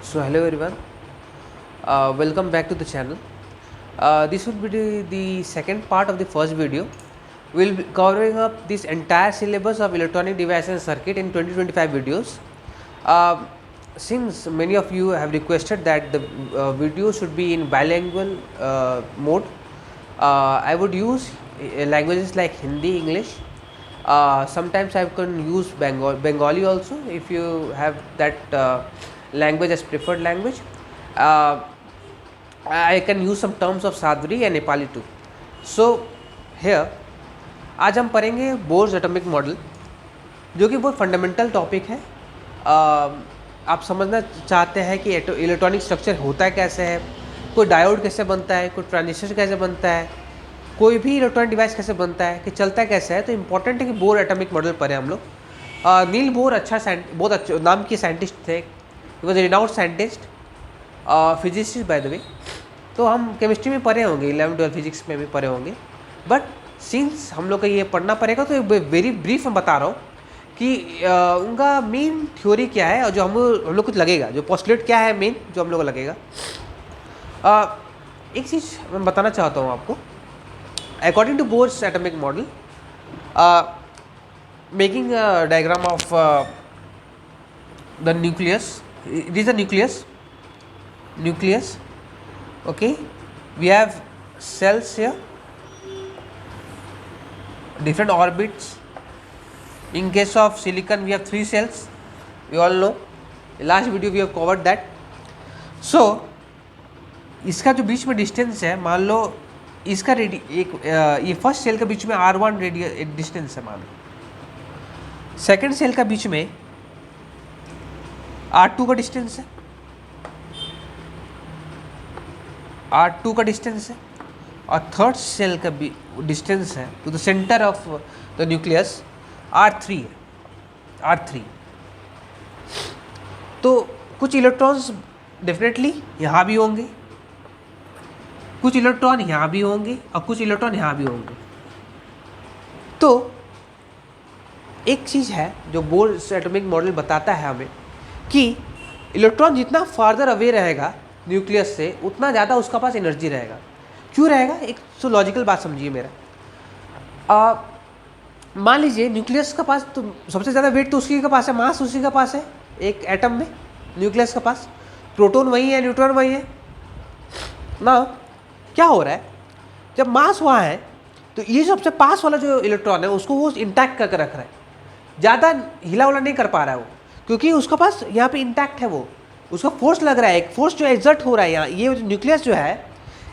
So hello everyone, welcome back to the channel. This will be the second part of the first video. We'll be covering up this entire syllabus of electronic devices and circuit in 20-25 videos. Since many of you have requested that the video should be in bilingual mode, I would use languages like Hindi, English. Sometimes I can use Bengali also if you have that language as preferred language. Uh, I can use some terms of Sadhuri and Nepali too. So here आज हम पढ़ेंगे bourse atomic model, जो कि बहुत fundamental topic है. आप समझना चाहते हैं कि इलेक्ट्रॉनिक स्ट्रक्चर होता है कैसे है, कोई डायोड कैसे बनता है, कोई ट्रांजिस्टर कैसे बनता है, कोई भी इलेक्ट्रॉनिक डिवाइस कैसे बनता है, कि चलता कैसे है. तो इम्पोर्टेंट है कि बोर एटॉमिक मॉडल पढ़े हम लोग. नील बोर बहुत अच्छे नाम के साइंटिस्ट थे. He was renowned scientist, physicist by the way. तो हम केमिस्ट्री में पढ़े होंगे, 11-12 फिजिक्स में भी पढ़े होंगे. बट सिंस हम लोग को ये पढ़ना पड़ेगा तो वेरी ब्रीफ मैं बता रहा हूँ कि उनका मेन थ्योरी क्या है और जो हम लोग कुछ लगेगा, जो पोस्टुलेट क्या है मेन जो हम लोग को लगेगा. एक चीज़ मैं बताना चाहता हूँ आपको. According to Bohr's atomic model, making a diagram of the nucleus, it is a nucleus. Okay, we have cells here, different orbits. In case of silicon we have 3 cells, we all know. Last video we have covered that. So इसका जो बीच में distance है, मान लो इसका ये first cell के बीच में R1 radius distance है, मान लो सेकेंड सेल का बीच में R2 का डिस्टेंस है, R2 का डिस्टेंस है, और थर्ड सेल का भी डिस्टेंस है to the centre of the nucleus R3 है, R3. तो कुछ इलेक्ट्रॉन्स डेफिनेटली यहाँ भी होंगे, कुछ इलेक्ट्रॉन यहाँ भी होंगे, और कुछ इलेक्ट्रॉन यहाँ भी होंगे. तो एक चीज़ है जो बोर्स एटॉमिक मॉडल बताता है हमें कि इलेक्ट्रॉन जितना फार्दर अवे रहेगा न्यूक्लियस से, उतना ज़्यादा उसका पास एनर्जी रहेगा. क्यों रहेगा? एक तो लॉजिकल बात समझिए मेरा. मान लीजिए न्यूक्लियस का पास तो सबसे ज़्यादा वेट तो उसी के पास है, मास उसी के पास है. एक एटम में न्यूक्लियस के पास प्रोटॉन वही है, न्यूट्रॉन वही है ना. क्या हो रहा है, जब मास वहाँ है तो ये सबसे पास वाला जो इलेक्ट्रॉन है उसको वो इंटैक्ट करके रख रहा है, ज़्यादा हिला उला नहीं कर पा रहा है वो, क्योंकि उसका पास यहाँ पे इंटैक्ट है. वो उसका फोर्स लग रहा है, एक फोर्स जो एग्जर्ट हो रहा है यहाँ. ये न्यूक्लियस जो है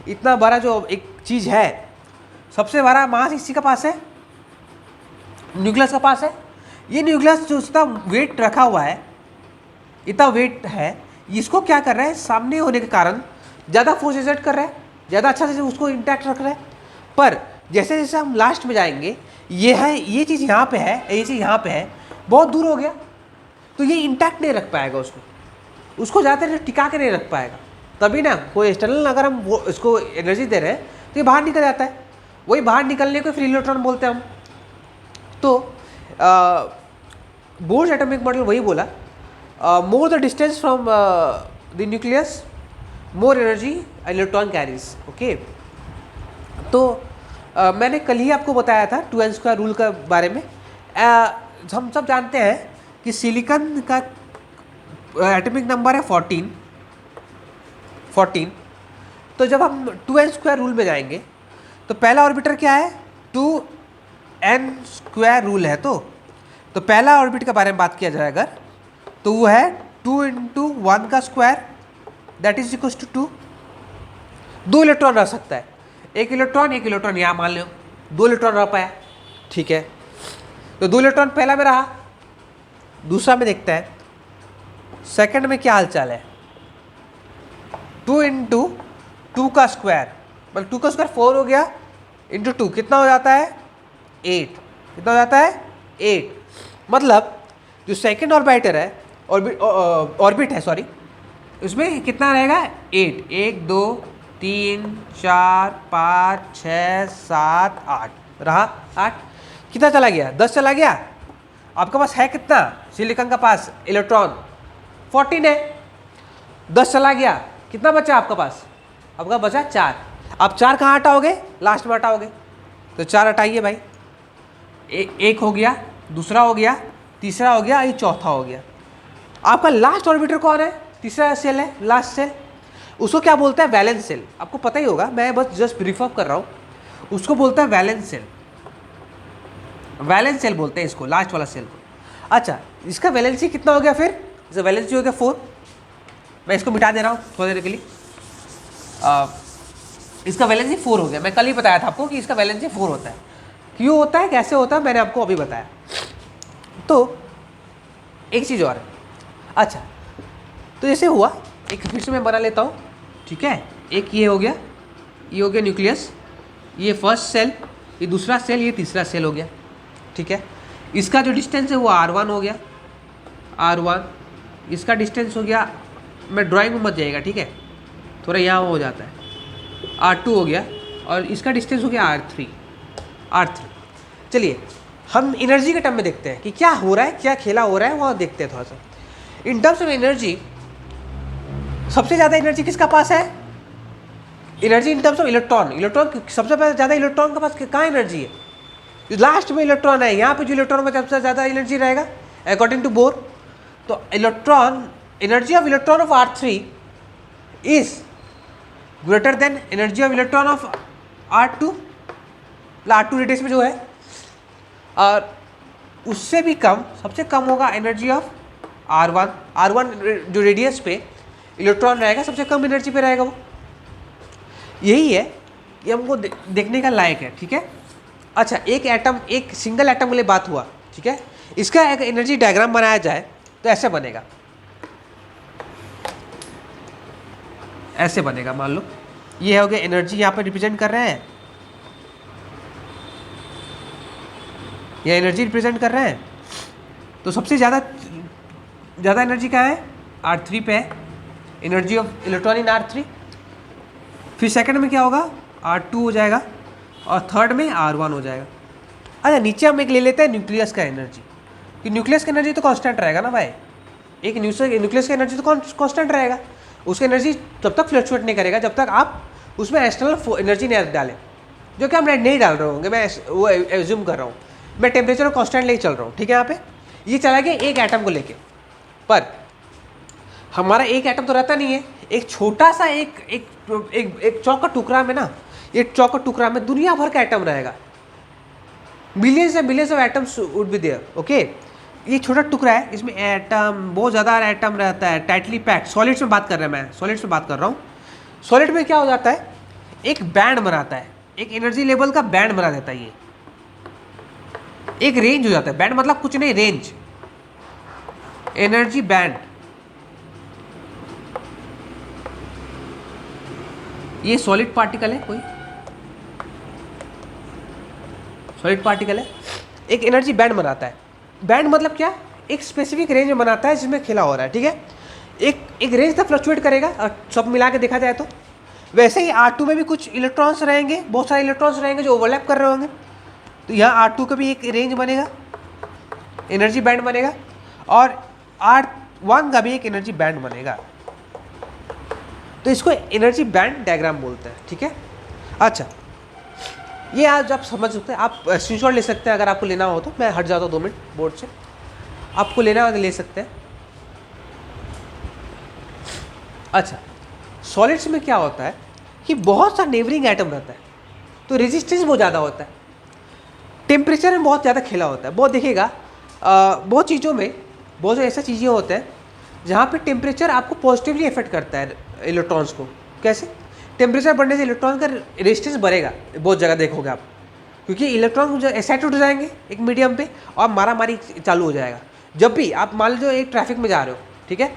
इतना बड़ा जो एक चीज़ है, सबसे बड़ा मास इसी के पास है, न्यूक्लियस के पास है. ये न्यूक्लियस जो इतना वेट रखा हुआ है, इतना वेट है, इसको क्या कर रहा है, सामने होने के कारण ज़्यादा फोर्स एग्जर्ट कर रहा है, ज़्यादा अच्छा से उसको इंटैक्ट रख रहा है. पर जैसे जैसे हम लास्ट में जाएंगे, ये है, ये चीज़ यहाँ पे है, ये चीज़ यहाँ पे है, बहुत दूर हो गया, तो ये इंटैक्ट नहीं रख पाएगा उसको ज़्यादा टिका के नहीं रख पाएगा. तभी ना कोई एक्सटर्नल अगर हम वो इसको एनर्जी दे रहे हैं तो ये बाहर निकल जाता है. वही बाहर निकलने को फ्री इलेक्ट्रॉन बोलते हैं हम. तो बोर्स एटॉमिक मॉडल वही बोला, more the distance from the nucleus, more energy electron carries. Okay, तो मैंने कल ही आपको बताया था 2n² रूल का बारे में. हम सब जानते हैं कि सिलिकॉन का एटॉमिक नंबर है 14. तो जब हम 2n² रूल में जाएंगे तो पहला ऑर्बिटर क्या है, 2n² रूल है. तो पहला ऑर्बिट के बारे में बात किया जाए अगर, तो वो है 2 × 1 का square, that is equal to 2. 2 electron रह सकता है, एक इलेक्ट्रॉन यहाँ मान लो 2 इलेक्ट्रॉन रह पाया, ठीक है. तो 2 इलेक्ट्रॉन पहला में रहा, दूसरा में देखते हैं सेकंड में क्या हालचाल है. 2 × 2 का स्क्वायर, मतलब 2 का स्क्वायर 4 हो गया, इंटू 2 कितना हो जाता है 8. कितना हो जाता है 8. मतलब जो सेकंड ऑर्बिटर है, ऑर्बिट है सॉरी, उसमें कितना रहेगा 8. 1 2 3 4 5 6 7 8 रहा 8. कितना चला गया 10 चला गया. आपके पास है कितना सिलिकॉन का पास इलेक्ट्रॉन 14 है. 10 चला गया, कितना बचा आपका पास? आपका बचा 4। अब 4 कहाँ हटाओगे? लास्ट में हटाओगे। तो 4 हटाइए भाई, एक हो गया, दूसरा हो गया, तीसरा हो गया, ये चौथा हो गया। आपका लास्ट ऑर्बिटर कौन है? तीसरा सेल है, लास्ट सेल। उसको क्या बोलता है? Valence shell. आपको पता ही होगा, मैं बस जस्ट ब्रीफ अप कर रहा हूँ। उसको बोलता है वैलेंस सेल। वैलेंस सेल बोलते हैं इसको, लास्ट वाला सेल को। अच्छा, इसका वैलेंसी कितना हो गया फिर? इसका वैलेंसी हो गया 4। मैं इसको मिटा दे रहा हूँ थोड़ी देर के लिए। इसका वैलेंसी 4 हो गया। मैं कल ही बताया था आपको कि इसका वैलेंसी 4 होता है। क्यों होता है, कैसे होता है, मैंने आपको अभी बताया। तो एक चीज़ और है। अच्छा, तो जैसे हुआ, एक फिर से मैं बना लेता हूँ, ठीक है। एक ये हो गया, ये हो गया न्यूक्लियस, ये फर्स्ट सेल, ये दूसरा सेल, ये तीसरा सेल हो गया, ठीक है। इसका जो डिस्टेंस है वो R1 हो गया, R1। इसका डिस्टेंस हो गया, मैं ड्राइंग में मत जाइएगा, ठीक है, थोड़ा यहाँ हो जाता है, R2 हो गया। और इसका डिस्टेंस हो गया R3। चलिए हम एनर्जी के टर्म में देखते हैं कि क्या हो रहा है, क्या खेला हो रहा है, वहाँ देखते हैं थोड़ा सा। इन टर्म्स ऑफ एनर्जी, सबसे ज़्यादा एनर्जी किसका पास है? Energy in terms of electron सबसे ज़्यादा इलेक्ट्रॉन के पास कहाँ एनर्जी है? लास्ट में इलेक्ट्रॉन है, यहाँ पे जो इलेक्ट्रॉन का सबसे ज़्यादा एनर्जी रहेगा अकॉर्डिंग टू बोर। तो energy of electron of R3 is greater than energy of electron of R2। R2 radius में जो है, और उससे भी कम, सबसे कम होगा एनर्जी ऑफ R1 जो रेडियस पे इलेक्ट्रॉन रहेगा, सबसे कम एनर्जी पे रहेगा वो। यही है कि हमको देखने का लायक है, ठीक है। अच्छा, एक सिंगल एटम के लिए बात हुआ, ठीक है। इसका एक एनर्जी डायग्राम बनाया जाए तो ऐसे बनेगा, ऐसे बनेगा। मान लो ये हो गया एनर्जी, यहाँ पे रिप्रेजेंट कर रहे हैं, ये एनर्जी रिप्रेजेंट कर रहे हैं। तो सबसे ज़्यादा एनर्जी कहाँ है? R3 पे है, energy of electron in R3। फिर सेकंड में क्या होगा? R2 हो जाएगा, और थर्ड में R1 हो जाएगा। अच्छा, नीचे हम एक ले लेते हैं न्यूक्लियस का एनर्जी, कि न्यूक्लियस का एनर्जी तो कांस्टेंट रहेगा ना भाई। एक न्यूक्लियस का एनर्जी तो कांस्टेंट रहेगा, उसकी एनर्जी तब तक फ्लक्चुएट नहीं करेगा जब तक आप उसमें एक्सटर्नल एनर्जी नहीं डालें, जो कि हम नहीं डाल रहे होंगे। मैं वो एज्यूम कर रहा हूँ, मैं टेम्परेचर कांस्टेंट लेके चल रहा हूँ, ठीक है। यहाँ पे ये चला गया एक एटम को लेके, पर हमारा एक एटम तो रहता नहीं है। एक छोटा सा एक चौक का टुकड़ा में ना, ये चौक का टुकड़ा में दुनिया भर का एटम रहेगा, billions and billions of atoms would be there, okay. ये छोटा टुकड़ा है, इसमें एटम, बहुत ज़्यादा एटम रहता है, टाइटली पैक्ड। सॉलिड्स में बात कर रहे हैं, मैं सॉलिड्स में बात कर रहा हूँ। सॉलिड में क्या हो जाता है? एक बैंड बनाता है, एक एनर्जी लेवल का बैंड बना देता है। ये एक रेंज हो जाता है। बैंड मतलब कुछ नहीं, रेंज, एनर्जी बैंड। ये सॉलिड पार्टिकल है, कोई सॉलिड पार्टिकल है, एक एनर्जी बैंड बनाता है। बैंड मतलब क्या? एक स्पेसिफिक रेंज में बनाता है जिसमें खेला हो रहा है, ठीक है। एक रेंज तक फ्लक्चुएट करेगा, और सब मिला के देखा जाए तो वैसे ही R2 में भी कुछ इलेक्ट्रॉन्स रहेंगे, बहुत सारे इलेक्ट्रॉन्स रहेंगे जो ओवरलैप कर रहे होंगे। तो यहाँ R2 का भी एक रेंज बनेगा, एनर्जी बैंड बनेगा, और R1 का भी एक एनर्जी बैंड बनेगा। तो इसको एनर्जी बैंड डायग्राम बोलते हैं, ठीक है। अच्छा, ये आज आप समझ सकते हैं, आप स्क्रीनशॉट ले सकते हैं अगर आपको लेना हो तो। मैं हट जाता हूँ 2 मिनट बोर्ड से, आपको लेना हो तो ले सकते हैं। अच्छा, सॉलिड्स में क्या होता है कि बहुत सा नेबरिंग एटम रहता है, तो रेजिस्टेंस बहुत ज़्यादा होता है, टेम्परेचर में बहुत ज़्यादा खेला होता है। बहुत देखिएगा, बहुत चीज़ों में बहुत ऐसा चीज़ें होते हैं जहाँ पे टेम्परेचर आपको पॉजिटिवली इफेक्ट करता है इलेक्ट्रॉन्स को। कैसे? टेम्परेचर बढ़ने से इलेक्ट्रॉन का रेजिस्टेंस बढ़ेगा, बहुत जगह देखोगे आप, क्योंकि इलेक्ट्रॉन जो एक्साइटेड हो जाएंगे एक मीडियम पे, और मारामारी चालू हो जाएगा। जब भी आप मान लीजिए एक ट्रैफिक में जा रहे हो, ठीक है,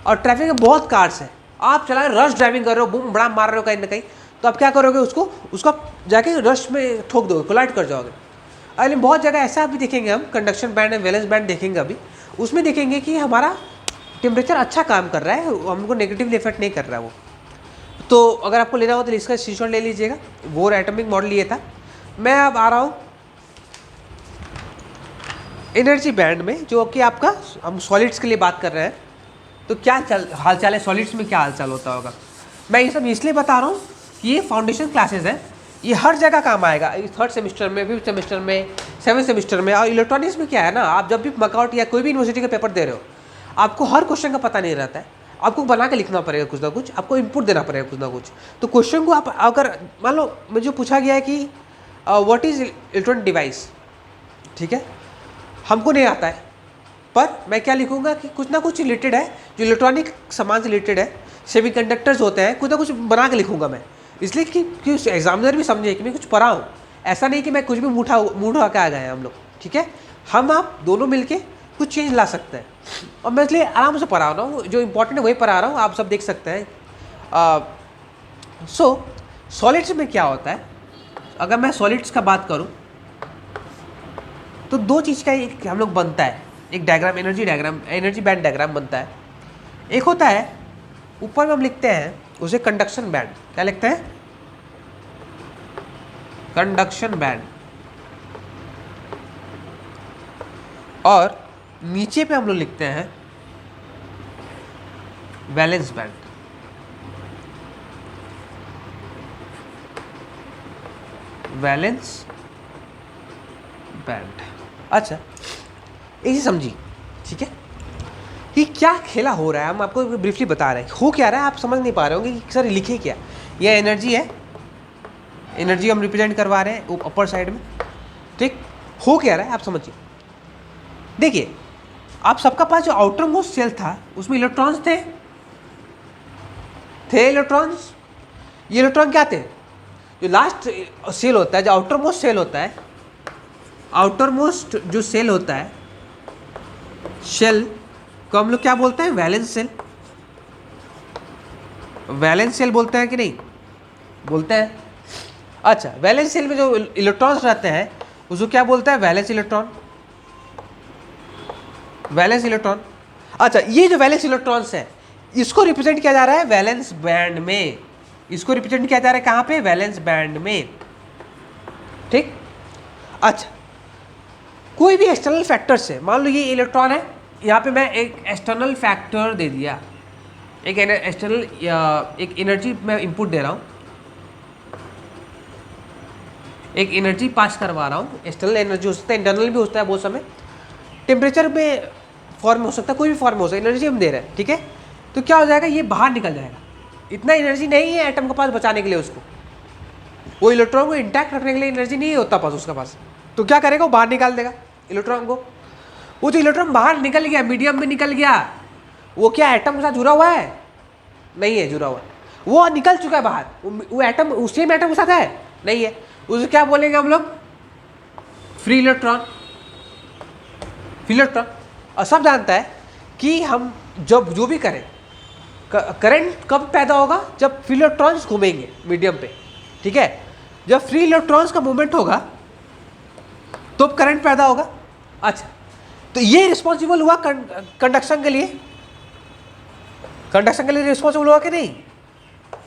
और ट्रैफिक में बहुत कार्स है, आप चला रश ड्राइविंग कर रहे हो, बूम बड़ा मार रहे हो कहीं ना कहीं, तो आप क्या करोगे? उसको जाके रश में ठोक दोगे, कोलाइड कर जाओगे। अरे बहुत जगह ऐसा भी देखेंगे हम, conduction band and valence band देखेंगे अभी, उसमें देखेंगे कि हमारा टेम्परेचर अच्छा काम कर रहा है, हमको नेगेटिवली इफेक्ट नहीं कर रहा है वो। तो अगर आपको लेना हो तो इसका स्क्रीनशॉट ले लीजिएगा। वो एटॉमिक मॉडल ये था। मैं अब आ रहा हूँ एनर्जी बैंड में, जो कि आपका, हम सॉलिड्स के लिए बात कर रहे हैं, तो क्या हाल चाल है, सॉलिड्स में क्या हाल चाल होता होगा। मैं ये सब इसलिए बता रहा हूँ कि ये फाउंडेशन क्लासेस है, ये हर जगह काम आएगा, 3rd सेमेस्टर में, 5th सेमेस्टर में, 7th सेमेस्टर में। और इलेक्ट्रॉनिक्स में क्या है ना, आप जब भी मकआउट या कोई भी यूनिवर्सिटी का पेपर दे रहे हो, आपको हर क्वेश्चन का पता नहीं रहता है, आपको बना के लिखना पड़ेगा कुछ ना कुछ, आपको इनपुट देना पड़ेगा कुछ ना कुछ। तो क्वेश्चन को आप अगर मान लो मुझे पूछा गया है कि व्हाट इज़ इलेक्ट्रॉनिक डिवाइस, ठीक है, हमको नहीं आता है, पर मैं क्या लिखूंगा कि कुछ ना कुछ रिलेटेड है, जो इलेक्ट्रॉनिक सामान से रिलेटेड है, सेमीकंडक्टर्स होते हैं, कुछ ना कुछ बना के लिखूंगा मैं, इसलिए कि एग्जामिनर भी समझे कि मैं कुछ पढ़ा हूँ। ऐसा नहीं कि मैं कुछ भी मूड उठा के आ गए हैं हम लोग, ठीक है। हम आप दोनों मिलके कुछ चेंज ला सकते हैं, और मैं इसलिए आराम से पढ़ा रहा हूँ, जो इंपॉर्टेंट है वही पढ़ा रहा हूँ, आप सब देख सकते हैं। सॉलिड्स में क्या होता है, अगर मैं सॉलिड्स का बात करूँ तो दो चीज़ का एक हम लोग बनता है, एक diagram, energy diagram, energy band diagram बनता है। एक होता है ऊपर में हम लिखते हैं उसे कंडक्शन बैंड, क्या लिखते हैं, कंडक्शन बैंड, और नीचे पे हम लोग लिखते हैं वैलेंस बैंड। Valence band. अच्छा, इसे समझिए, ठीक है, कि क्या खेला हो रहा है, हम आपको ब्रीफली बता रहे हैं हो क्या रहा है। आप समझ नहीं पा रहे होंगे कि सर लिखे क्या, यह एनर्जी है, एनर्जी हम रिप्रेजेंट करवा रहे हैं ऊपर साइड में, ठीक, हो क्या रहा है आप समझिए। देखिए, आप सबका पास जो आउटर मोस्ट सेल था उसमें इलेक्ट्रॉन्स थे इलेक्ट्रॉन्स। ये इलेक्ट्रॉन क्या थे, जो लास्ट सेल होता है, जो आउटर मोस्ट सेल होता है, आउटर मोस्ट जो सेल होता है, शेल को हम लोग क्या बोलते हैं, वैलेंस सेल। वैलेंस सेल बोलते हैं कि नहीं, बोलते हैं। अच्छा, वैलेंस सेल में जो इलेक्ट्रॉन्स रहते हैं उसको क्या बोलते हैं, वैलेंस इलेक्ट्रॉन, वैलेंस इलेक्ट्रॉन। अच्छा, ये जो वैलेंस इलेक्ट्रॉन्स है इसको रिप्रेजेंट किया जा रहा है वैलेंस बैंड में, इसको रिप्रेजेंट किया जा रहा है कहाँ पे, वैलेंस बैंड में, ठीक। अच्छा, कोई भी एक्सटर्नल फैक्टर से, मान लो ये इलेक्ट्रॉन है, यहाँ पे मैं एक एक्सटर्नल फैक्टर दे दिया, एक एक्सटर्नल एक एनर्जी मैं इनपुट दे रहा हूँ, एक एनर्जी पास करवा रहा हूँ। एक्सटर्नल एनर्जी हो सकता है, इंटरनल भी होता है बहुत समय, टेम्परेचर में फॉर्म हो सकता है, कोई भी फॉर्म हो सकता है, एनर्जी हम दे रहे हैं, ठीक है। तो क्या हो जाएगा, ये बाहर निकल जाएगा, इतना एनर्जी नहीं है एटम के पास बचाने के लिए, उसको वो इलेक्ट्रॉन को इंटैक्ट रखने के लिए एनर्जी नहीं होता पास उसके पास। तो क्या करेगा, वो बाहर निकाल देगा इलेक्ट्रॉन को। वो जो इलेक्ट्रॉन बाहर निकल गया, मीडियम में निकल गया, वो क्या एटम के साथ जुड़ा हुआ है, नहीं है जुड़ा हुआ, वो निकल चुका है बाहर, वो एटम उस सेम एटम के साथ है, नहीं है, उसे क्या बोलेंगे हम लोग, फ्री इलेक्ट्रॉन, फ्री इलेक्ट्रॉन। और सब जानता है कि हम जब जो भी करें, करंट कब पैदा होगा, जब फ्री इलेक्ट्रॉन्स घूमेंगे मीडियम पे, ठीक है। जब फ्री इलेक्ट्रॉन्स का मूवमेंट होगा तो करंट पैदा होगा। अच्छा, तो ये रिस्पॉन्सिबल हुआ कंडक्शन के लिए, कंडक्शन के लिए रिस्पॉन्सिबल हुआ कि नहीं,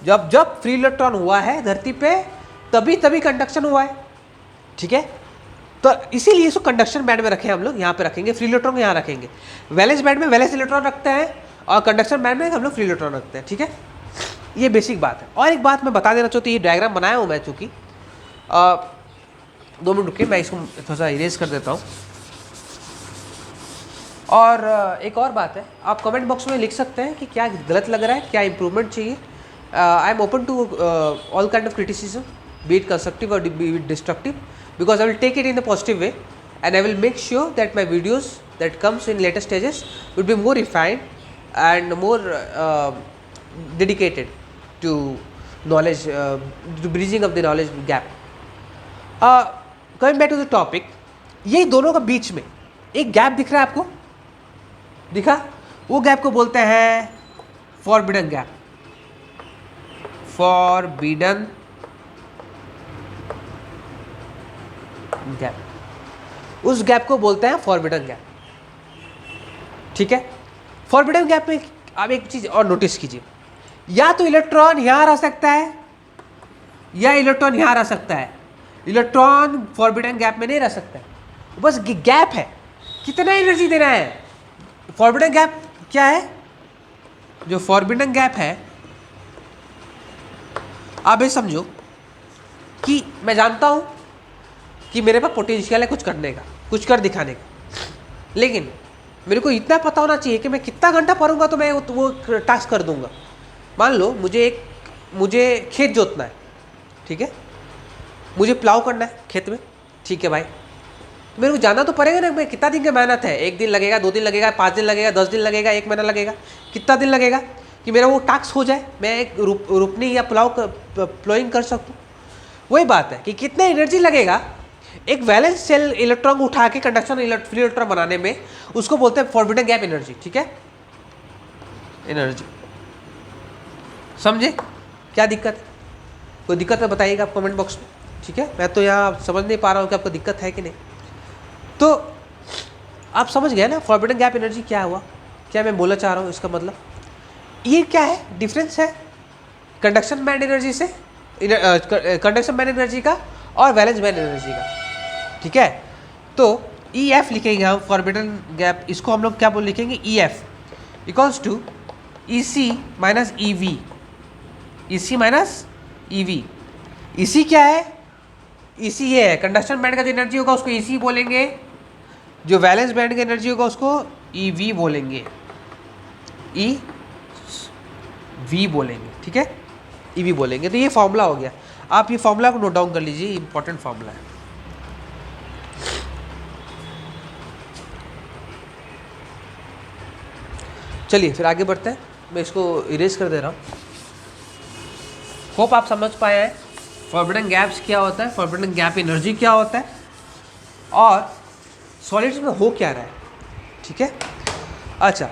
जब जब फ्री इलेक्ट्रॉन हुआ है धरती पे तभी तभी कंडक्शन हुआ है, ठीक है। तो इसीलिए इसको कंडक्शन बैंड में रखें हम लोग, यहाँ पे रखेंगे, फ्री इलेक्ट्रॉन को यहाँ रखेंगे, वैलेंस बैंड में वैलेंस इलेक्ट्रॉन रखते हैं और कंडक्शन बैंड में हम लोग फ्री इलेक्ट्रॉन रखते हैं, ठीक है। ये बेसिक बात है। और एक बात मैं बता देना चाहती हूँ, ये डायग्राम बनाया हूँ मैं, चूँकि 2 मिनट रुकिए, मैं इसको थोड़ा सा इरेज कर देता हूँ। और एक और बात है, आप कमेंट बॉक्स में लिख सकते हैं कि क्या गलत लग रहा है, क्या इंप्रूवमेंट चाहिए। I am open to all kind of criticism, be it constructive और be it destructive, because I will take it in a positive way and I will make sure that my videos that comes in later stages will be more refined and more dedicated to knowledge, to bridging of the knowledge gap. Coming back to the topic, ये दोनों का बीच में एक gap दिख रहा है आपको, दिखा, वो गैप को बोलते हैं फॉरबिडन गैप, फॉरबिडन गैप, उस गैप को बोलते हैं फॉरबिडन गैप, ठीक है। फॉरबिडन गैप में आप एक चीज और नोटिस कीजिए, या तो इलेक्ट्रॉन यहां रह सकता है या इलेक्ट्रॉन यहां रह सकता है, इलेक्ट्रॉन फॉरबिडन गैप में नहीं रह सकता है, बस गैप है, कितना एनर्जी देना है। फॉरबिडन गैप क्या है, जो फॉरबिडन गैप है, आप ये समझो कि मैं जानता हूँ कि मेरे पास पोटेंशियल है कुछ करने का, कुछ कर दिखाने का, लेकिन मेरे को इतना पता होना चाहिए कि मैं कितना घंटा पढ़ूंगा तो मैं वो टास्क कर दूंगा। मान लो मुझे खेत जोतना है, ठीक है, मुझे प्लाव करना है खेत में, ठीक है भाई, मेरे को जाना तो पड़ेगा ना, मैं कितना दिन की मेहनत है, 1 दिन लगेगा, 2 दिन लगेगा, 5 दिन लगेगा, 10 दिन लगेगा, 1 महीना लगेगा, कितना दिन लगेगा कि मेरा वो टास्क हो जाए, मैं एक रोपनी या प्लाइंग कर सकूँ। वही बात है कि कितना एनर्जी लगेगा एक वैलेंस सेल इलेक्ट्रॉन उठा के कंडक्शन फ्री इलेक्ट्रॉन बनाने में, उसको बोलते हैं फॉरबिडन गैप एनर्जी, ठीक है, एनर्जी। समझे क्या दिक्कत है? कोई दिक्कत है बताइएगा आप कमेंट बॉक्स में, ठीक है। मैं तो यहाँ समझ नहीं पा रहा हूँ कि आपको दिक्कत है कि नहीं। तो आप समझ गए ना फॉरबिडन गैप एनर्जी क्या हुआ, क्या मैं बोलना चाह रहा हूँ, इसका मतलब ये क्या है, डिफरेंस है कंडक्शन बैंड एनर्जी से, कंडक्शन बैंड एनर्जी का और वैलेंस बैंड एनर्जी का, ठीक है। तो ई एफ लिखेंगे हम फॉरबिडन गैप, इसको हम लोग क्या बोल लिखेंगे, E F equals to E C minus E V, E C minus E V. E C क्या है, ई सी ये है कंडक्शन बैंड का जो एनर्जी होगा उसको ई सी बोलेंगे, जो वैलेंस बैंड की एनर्जी होगा उसको ई वी बोलेंगे, ई वी बोलेंगे, ठीक है, ई वी बोलेंगे। तो ये फॉर्मूला हो गया, आप ये फॉर्मूला को नोट डाउन कर लीजिए, इंपॉर्टेंट फॉर्मूला है। चलिए फिर आगे बढ़ते हैं, मैं इसको इरेज कर दे रहा हूँ। होप आप समझ पाए हैं फॉरबिडन गैप्स क्या होता है, फॉरबिडन गैप एनर्जी क्या होता है, और सॉलिड्स में हो क्या रहा है, ठीक है। अच्छा,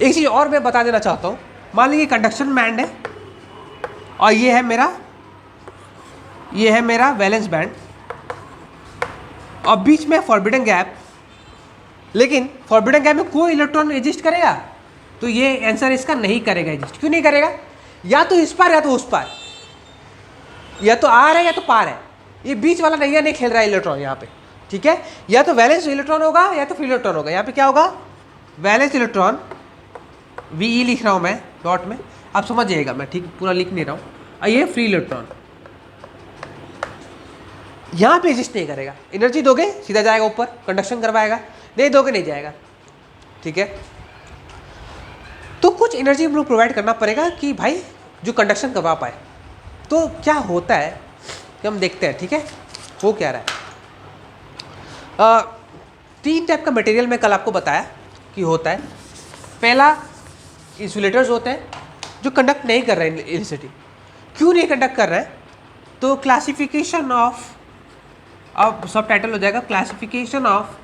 एक चीज़ और मैं बता देना चाहता हूँ, मान लीजिए कंडक्शन बैंड है और ये है मेरा वैलेंस बैंड और बीच में फॉरबिडन गैप, लेकिन फॉरबिडन गैप में कोई इलेक्ट्रॉन एग्जिस्ट करेगा, तो ये आंसर इसका नहीं करेगा एग्जिस्ट। क्यों नहीं करेगा, या तो इस पार या तो उस पार, या तो आर है या तो पार है, ये बीच वाला नैया नहीं खेल रहा है इलेक्ट्रॉन यहाँ पे, ठीक है। या तो वैलेंस इलेक्ट्रॉन होगा या तो फ्री इलेक्ट्रॉन होगा। यहाँ पे क्या होगा, वैलेंस इलेक्ट्रॉन, वी ई लिख रहा हूँ मैं डॉट में, आप समझ जाइएगा, मैं ठीक पूरा लिख नहीं रहा हूँ। और ये फ्री इलेक्ट्रॉन यहाँ पे एग्जिस्ट नहीं करेगा। एनर्जी दोगे सीधा जाएगा ऊपर, कंडक्शन करवाएगा, नहीं दोगे नहीं जाएगा, ठीक है। तो कुछ एनर्जी हम लोग प्रोवाइड करना पड़ेगा कि भाई जो कंडक्शन करवा पाए। तो क्या होता है कि हम देखते हैं, ठीक है, हो क्या रहा है। 3 टाइप का मटेरियल मैं कल आपको बताया कि होता है। पहला इंसुलेटर्स होते हैं जो कंडक्ट नहीं कर रहे हैं इलेक्ट्रिसिटी। क्यों नहीं कंडक्ट कर रहे हैं, तो क्लासिफिकेशन ऑफ, अब सब टाइटल हो जाएगा classification of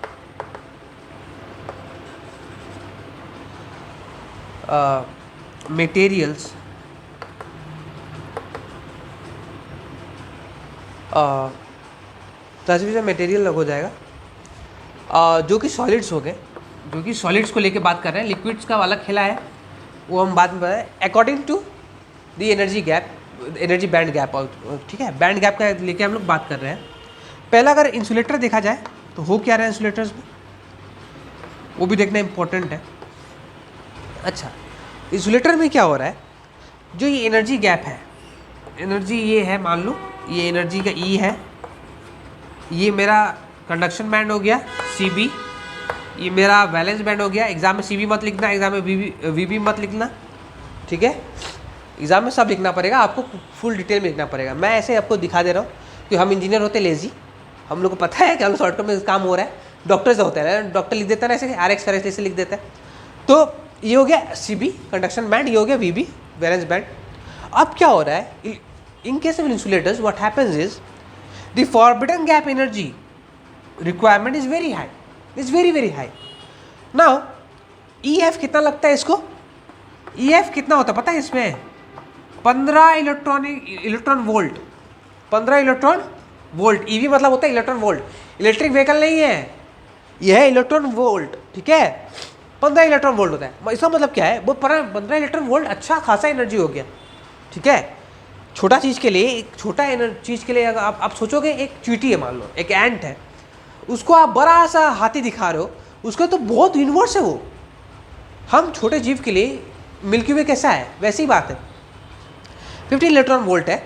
materials classification material हो जाएगा जो कि सॉलिड्स हो गए, जो कि सॉलिड्स को लेके बात कर रहे हैं। लिक्विड्स का वाला खेला है वो हम बाद में बताएं, according to the energy gap, energy band gap, ठीक है, बैंड गैप का लेके हम लोग बात कर रहे हैं। पहला अगर इंसुलेटर देखा जाए तो हो क्या रहा है इंसुलेटर्स में, वो भी देखना इंपॉर्टेंट है। अच्छा, इंसुलेटर में क्या हो रहा है, जो ये एनर्जी गैप है, एनर्जी ये है, मान लो ये एनर्जी का ई है, ये मेरा कंडक्शन बैंड हो गया सी बी, ये मेरा वैलेंस बैंड हो गया। एग्जाम में सी बी मत लिखना, एग्जाम में वी बी मत लिखना, ठीक है। एग्जाम में सब लिखना पड़ेगा, आपको फुल डिटेल में लिखना पड़ेगा। मैं ऐसे आपको दिखा दे रहा हूँ कि हम इंजीनियर होते लेजी, हम लोग को पता है कि हम लोग शॉर्टकट में काम हो रहा है। डॉक्टर से होता है, डॉक्टर लिख देता है ना ऐसे, आर एक्स ऐसे लिख देता है। तो ये हो गया सी बी कंडक्शन बैंड, ये हो गया वी बी वैलेंस बैंड। अब क्या हो रहा है, in case of insulators what happens is the forbidden gap energy requirement is very high, is very very high. Now E F कितना लगता है इसको, ई एफ कितना होता है पता है इसमें, 15 electron volt, 15 electron volt. EV मतलब होता है इलेक्ट्रॉन वोल्ट, इलेक्ट्रिक व्हीकल नहीं है, यह है इलेक्ट्रॉन वोल्ट, ठीक है। 15 इलेक्ट्रॉन वोल्ट होता है। इसका मतलब क्या है, वो 15 इलेक्ट्रॉन वोल्ट अच्छा खासा एनर्जी हो गया, ठीक है। छोटा चीज़ के लिए, एक छोटा चीज़ के लिए अगर आप सोचोगे, एक चींटी है मान लो, एक एंट है, उसको आप बड़ा सा हाथी दिखा रहे हो, उसका तो बहुत यूनिवर्स है वो। हम छोटे जीव के लिए मिल्की वे कैसा है वैसी ही बात है, 15 इलेक्ट्रॉन वोल्ट है।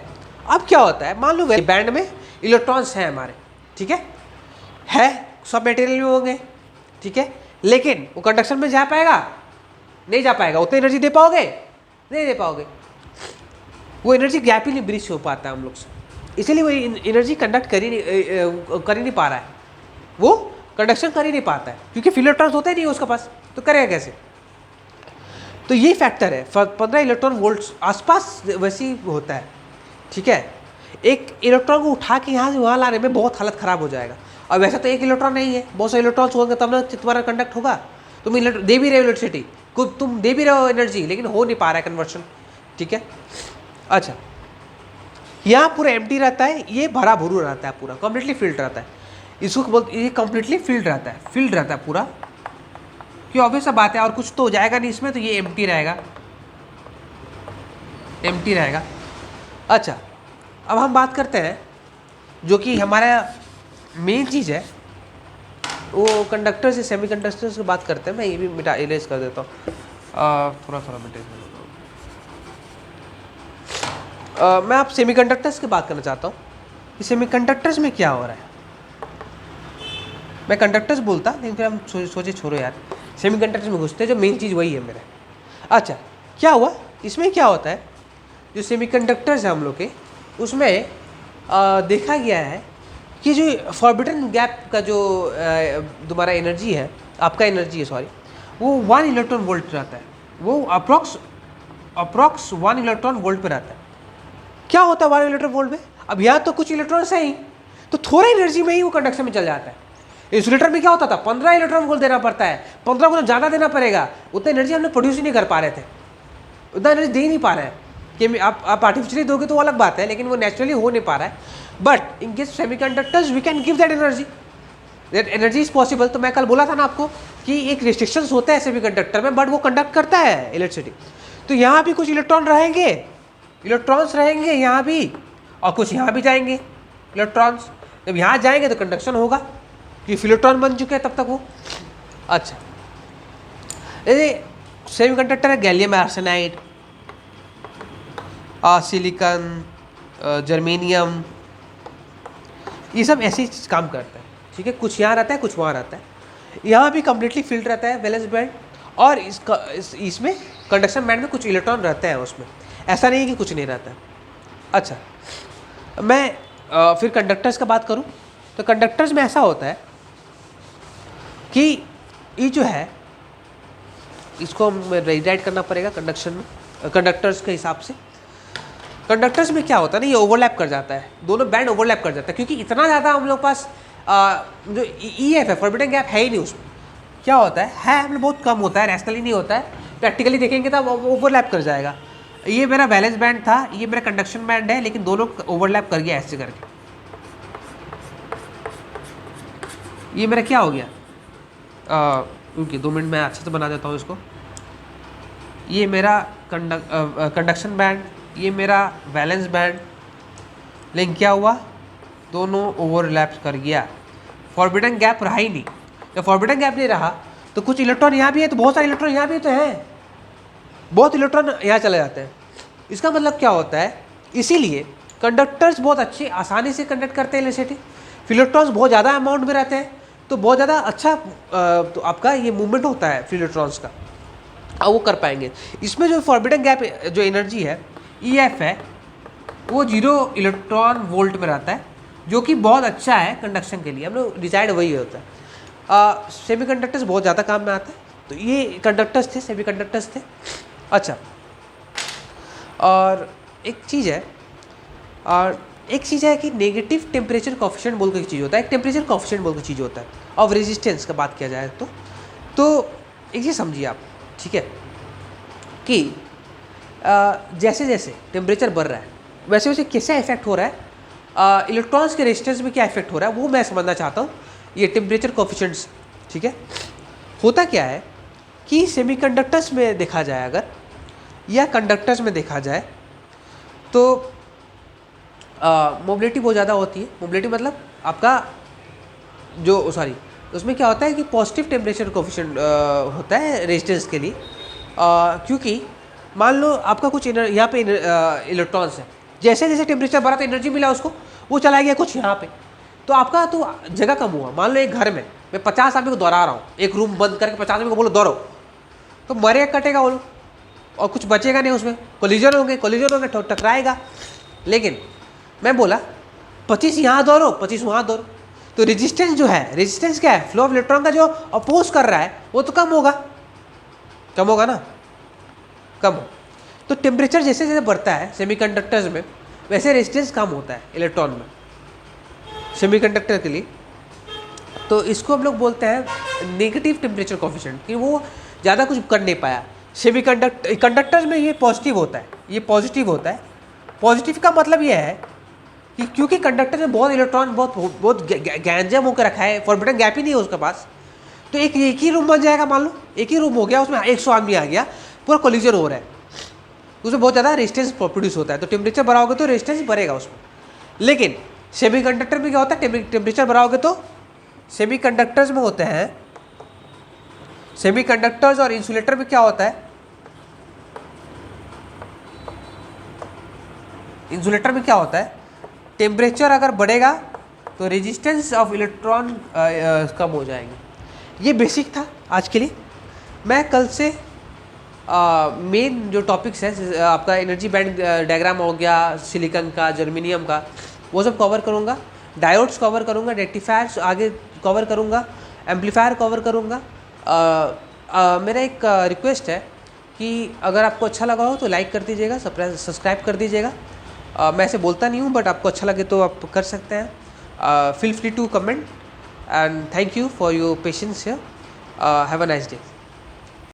अब क्या होता है, मान लो बैंड में इलेक्ट्रॉन्स हैं हमारे, ठीक है सब मटेरियल में होंगे, ठीक है, लेकिन वो कंडक्शन में जा पाएगा, नहीं जा पाएगा। उतनी एनर्जी दे पाओगे, नहीं दे पाओगे। वो एनर्जी गैप ही नहीं ब्रिज हो पाता है हम लोग से, इसीलिए वो एनर्जी कंडक्ट कर ही नहीं पा रहा है, वो कंडक्शन कर ही नहीं पाता है, क्योंकि इलेक्ट्रॉन्स होते ही नहीं उसके पास, तो करेगा कैसे। तो ये फैक्टर है, 15 इलेक्ट्रॉन वोल्ट आसपास वैसे ही होता है, ठीक है। एक इलेक्ट्रॉन को उठा के यहाँ से वहाँ लाने में बहुत हालत ख़राब हो जाएगा। और वैसे तो एक इलेक्ट्रॉन नहीं है, बहुत सारे इलेक्ट्रॉन्स होंगे तब ना तुम्हारा कंडक्ट होगा। तुम दे भी रहे हो इलेक्ट्रिसिटी को, तुम दे भी रहे हो एनर्जी, लेकिन हो नहीं पा रहा है कन्वर्शन, ठीक है। अच्छा, यहाँ पूरा एम्प्टी रहता है, ये भरा भरू रहता है, पूरा कम्प्लीटली फिल्ड रहता है। इसको बोलते, ये कम्प्लीटली फिल्ड रहता है, फिल्ड रहता है पूरा, कि ऑब्वियस सा बात है, और कुछ तो हो जाएगा नहीं इसमें, तो ये एम्प्टी रहेगा, एम्प्टी रहेगा। अच्छा, अब हम बात करते हैं जो कि हमारा मेन चीज़ है, वो कंडक्टर से सेमी कंडक्टर्स की बात करते हैं। मैं ये भी मिटा इरेज कर देता हूँ, थोड़ा थोड़ा मिटा देता हूँ। मैं आप सेमी कंडक्टर्स की बात करना चाहता हूँ कि सेमी कंडक्टर्स में क्या हो रहा है। मैं कंडक्टर्स बोलता, लेकिन फिर हम सोचे छोड़ो यार, सेमी कंडक्टर्स में घुसते हैं, जो मेन चीज़ वही है मेरा। अच्छा, क्या हुआ इसमें, क्या होता है, जो सेमी कंडक्टर्स है हम लोग के, उसमें देखा गया है कि जो फॉरबिडन गैप का जो तुम्हारा एनर्जी है, आपका एनर्जी है सॉरी, वो 1 इलेक्ट्रॉन वोल्ट रहता है, वो अप्रॉक्स 1 इलेक्ट्रॉन वोल्ट पे रहता है। क्या होता है 1 इलेक्ट्रॉन वोल्ट में, अब यहाँ तो कुछ इलेक्ट्रॉन्स है ही, तो थोड़ा एनर्जी में ही वो कंडक्शन में चल जाता है। इंसुलेटर में क्या होता था, 15 इलेक्ट्रॉन वोल्ट देना पड़ता है, 15 को ज़्यादा देना पड़ेगा, उतना एनर्जी हमने प्रोड्यूस ही नहीं कर पा रहे थे, उतना एनर्जी दे ही नहीं पा रहे हैं। कि आप आर्टिफिशियली दोगे तो अलग बात है, लेकिन वो नेचुरली हो नहीं पा रहा है। But in case semiconductors we can give that energy is possible. तो मैं कल बोला था ना आपको कि एक रिस्ट्रिक्शंस होता है सेमी कंडक्टर में, बट वो कंडक्ट करता है इलेक्ट्रिसिटी। तो यहाँ भी कुछ इलेक्ट्रॉन रहेंगे, इलेक्ट्रॉन्स रहेंगे यहाँ भी, और कुछ यहाँ भी जाएंगे इलेक्ट्रॉन्स। जब यहाँ जाएंगे तो कंडक्शन होगा, क्योंकि इलेक्ट्रॉन बन चुके हैं तब तक वो। अच्छा, सेमी कंडक्टर है गैलियम आर्सेनाइड, सिलिकॉन, जर्मेनियम, ये सब ऐसे ही काम करता है, ठीक है। कुछ यहाँ रहता है, कुछ वहाँ रहता है। यहाँ भी कम्प्लीटली फिल्ड रहता है वैलेंस बैंड, और इसमें कंडक्शन बैंड में कुछ इलेक्ट्रॉन रहते हैं उसमें, ऐसा नहीं है कि कुछ नहीं रहता है। अच्छा, मैं फिर कंडक्टर्स का बात करूँ तो कंडक्टर्स में ऐसा होता है कि ये जो है, इसको हमें रिराइट करना पड़ेगा कंडक्शन में, कंडक्टर्स के हिसाब से। कंडक्टर्स में क्या होता है ना, ये ओवरलैप कर जाता है, दोनों बैंड ओवरलैप कर जाता है, क्योंकि इतना ज़्यादा हम लोग पास जो EF है, फॉरबिडन गैप है ही नहीं उसमें। क्या होता है हम लोग बहुत कम होता है, रैशनली नहीं होता है, प्रैक्टिकली देखेंगे तो ओवरलैप कर जाएगा। ये मेरा वैलेंस बैंड था, ये मेरा कंडक्शन बैंड है, लेकिन दोनों ओवरलैप कर गया ऐसे करके। ये मेरा क्या हो गया, ओके 2 मिनट में अच्छे से बना देता हूँ इसको। ये मेरा कंडक्शन बैंड, ये मेरा वैलेंस बैंड, लेकिन क्या हुआ, दोनों ओवरलैप कर गया, फॉरबिडन गैप रहा ही नहीं। जब फॉरबिडन गैप नहीं रहा तो कुछ इलेक्ट्रॉन यहाँ भी है, तो बहुत सारे इलेक्ट्रॉन यहाँ भी तो हैं, बहुत इलेक्ट्रॉन यहाँ चले जाते हैं। इसका मतलब क्या होता है, इसीलिए कंडक्टर्स बहुत अच्छे आसानी से कंडक्ट करते हैं इलेक्ट्रिसिटी। इलेक्ट्रॉन्स बहुत ज़्यादा अमाउंट में रहते हैं, तो बहुत ज़्यादा अच्छा तो आपका ये मूवमेंट होता है इलेक्ट्रॉन्स का, अब वो कर पाएंगे। इसमें जो फॉरबिडन गैप जो एनर्जी है EF है, वो 0 इलेक्ट्रॉन वोल्ट में रहता है, जो कि बहुत अच्छा है कंडक्शन के लिए। हम लोग डिसाइड वही होता है। सेमी कंडक्टर्स बहुत ज़्यादा काम में आता है, तो ये कंडक्टर्स थे, सेमी कंडक्टर्स थे। अच्छा, और एक चीज़ है कि नेगेटिव टेम्परेचर कोफिशिएंट बोल के चीज़ होता है, एक टेम्परेचर कोफिशिएंट बोल के चीज़ होता है। और रेजिस्टेंस का बात किया जाए तो एक चीज़ समझिए आप, ठीक है, कि जैसे जैसे टेम्परेचर बढ़ रहा है वैसे वैसे कैसा इफेक्ट हो रहा है, इलेक्ट्रॉन्स के रेजिस्टेंस में क्या इफेक्ट हो रहा है, वो मैं समझना चाहता हूँ, ये टेम्परेचर कोफिशिएंट्स, ठीक है। होता क्या है कि सेमीकंडक्टर्स में देखा जाए अगर, या कंडक्टर्स में देखा जाए, तो मोबिलिटी बहुत ज़्यादा होती है। मोबिलिटी मतलब आपका जो उसमें क्या होता है कि पॉजिटिव टेम्परेचर कोफिशिएंट होता है रेजिस्टेंस के लिए, क्योंकि मान लो आपका कुछ यहाँ पे इलेक्ट्रॉन्स है, जैसे जैसे टेम्परेचर बढ़ा तो एनर्जी मिला उसको, वो चला गया कुछ यहाँ पे, तो आपका तो जगह कम हुआ। मान लो एक घर में मैं 50 आदमी को दोहरा रहा हूँ, एक रूम बंद करके 50 आदमी को बोलो दौड़ो, तो मरेगा कटेगा वो लोग, और कुछ बचेगा नहीं उसमें, कोलिजन होंगे टकराएगा। लेकिन मैं बोला 25 यहाँ दौड़ो 25 वहाँ दौड़ो, तो रेजिस्टेंस जो है, रेजिस्टेंस क्या है, फ्लो ऑफ इलेक्ट्रॉन का जो अपोज कर रहा है वो तो कम होगा ना, कम हो। तो टेम्परेचर जैसे जैसे बढ़ता है सेमीकंडक्टर्स में, वैसे रेजिस्टेंस कम होता है इलेक्ट्रॉन में सेमीकंडक्टर के लिए। तो इसको हम लोग बोलते हैं नेगेटिव टेम्परेचर कोफिशिएंट, कि वो ज़्यादा कुछ कर नहीं पाया। कंडक्टर्स में ये पॉजिटिव होता है, ये पॉजिटिव होता है। पॉजिटिव का मतलब ये है कि क्योंकि कंडक्टर में बहुत इलेक्ट्रॉन बहुत गैंजम होकर रखा है, फॉरबिडन गैप ही नहीं है उसके पास, तो एक ही रूम बन जाएगा। मान लो एक ही रूम हो गया, उसमें 100 आदमी आ गया, पूरा कोलिजन हो रहा है, उसमें बहुत ज़्यादा रेजिस्टेंस प्रोड्यूस होता है, तो टेम्परेचर बढ़ाओगे तो रेजिस्टेंस बढ़ेगा उसमें। लेकिन सेमीकंडक्टर में क्या होता है, टेम्परेचर बढ़ाओगे तो सेमीकंडक्टर्स में होते हैं, सेमीकंडक्टर्स और इंसुलेटर में क्या होता है, इंसुलेटर में क्या होता है, टेम्परेचर अगर बढ़ेगा तो रेजिस्टेंस ऑफ इलेक्ट्रॉन कम हो जाएगी। ये बेसिक था आज के लिए। मैं कल से मेन जो टॉपिक्स है आपका एनर्जी बैंड डायग्राम हो गया, सिलिकॉन का, जर्मेनियम का, वो सब कवर करूँगा, डायोड्स कवर करूँगा, रेक्टिफायर्स आगे कवर करूँगा, एम्पलीफायर कवर करूँगा। मेरा एक रिक्वेस्ट है कि अगर आपको अच्छा लगा हो तो लाइक कर दीजिएगा, सब्सक्राइब कर दीजिएगा। मैं ऐसे बोलता नहीं हूँ, बट आपको अच्छा लगे तो आप कर सकते हैं। Feel free to comment and thank you for your patience here. Have a nice day.